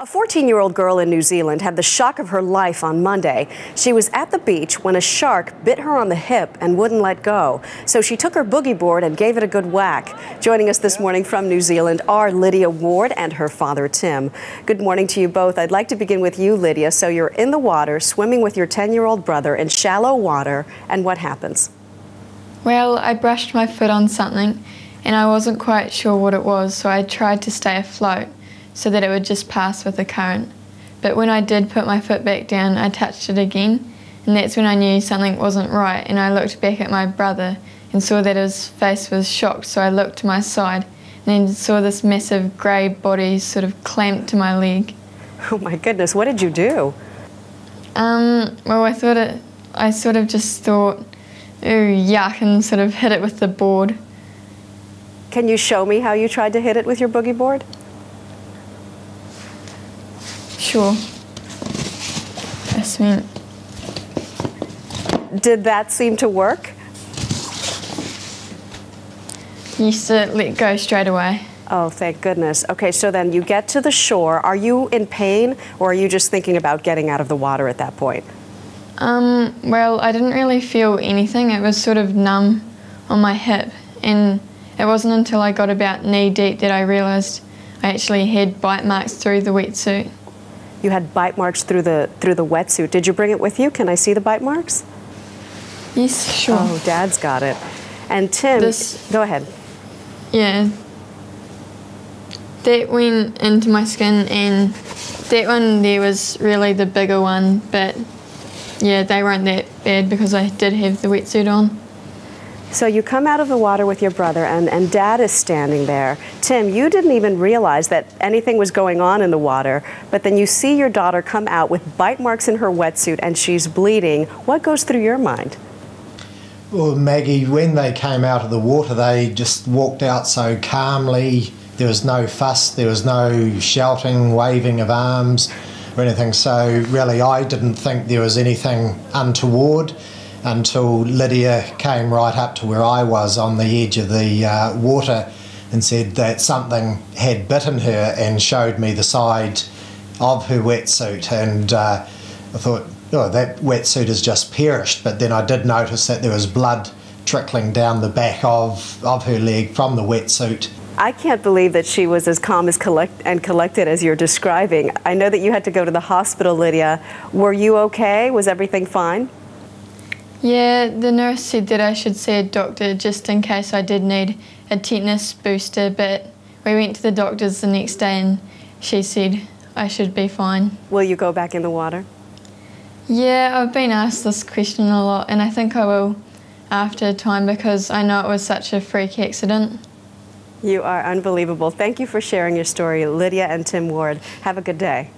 A 14-year-old girl in New Zealand had the shock of her life on Monday. She was at the beach when a shark bit her on the hip and wouldn't let go. So she took her boogie board and gave it a good whack. Joining us this morning from New Zealand are Lydia Ward and her father, Tim. Good morning to you both. I'd like to begin with you, Lydia. So you're in the water, swimming with your 10-year-old brother in shallow water, and what happens? Well, I brushed my foot on something and I wasn't quite sure what it was, so I tried to stay afloat so that it would just pass with the current. But when I did put my foot back down, I touched it again, and that's when I knew something wasn't right, and I looked back at my brother and saw that his face was shocked, so I looked to my side and then saw this massive grey body sort of clamped to my leg. Oh my goodness, what did you do? Well, I sort of just thought, ooh, yuck, and sort of hit it with the board. Can you show me how you tried to hit it with your boogie board? Sure. Did that seem to work? Yes, it let go straight away. Oh, thank goodness. Okay, so then you get to the shore. Are you in pain, or are you just thinking about getting out of the water at that point? Well, I didn't really feel anything. It was sort of numb on my hip, and it wasn't until I got about knee deep that I realised I actually had bite marks through the wetsuit. You had bite marks through the wetsuit. Did you bring it with you? Can I see the bite marks? Yes, sure. Oh, Dad's got it. And Tim, go ahead. Yeah. That went into my skin, and that one there was really the bigger one, but yeah, they weren't that bad because I did have the wetsuit on. So you come out of the water with your brother, and Dad is standing there. Tim, you didn't even realize that anything was going on in the water, but then you see your daughter come out with bite marks in her wetsuit and she's bleeding. What goes through your mind? Well, Maggie, when they came out of the water, they just walked out so calmly. There was no fuss, there was no shouting, waving of arms or anything. So really, I didn't think there was anything untoward until Lydia came right up to where I was on the edge of the water and said that something had bitten her and showed me the side of her wetsuit, and I thought, oh, that wetsuit has just perished. But then I did notice that there was blood trickling down the back of her leg from the wetsuit. I can't believe that she was as calm and collected as you're describing. I know that you had to go to the hospital, Lydia. Were you okay? Was everything fine? Yeah, the nurse said that I should see a doctor just in case I did need a tetanus booster, but we went to the doctor's the next day and she said I should be fine. Will you go back in the water? Yeah, I've been asked this question a lot, and I think I will after a time because I know it was such a freak accident. You are unbelievable. Thank you for sharing your story, Lydia and Tim Ward. Have a good day.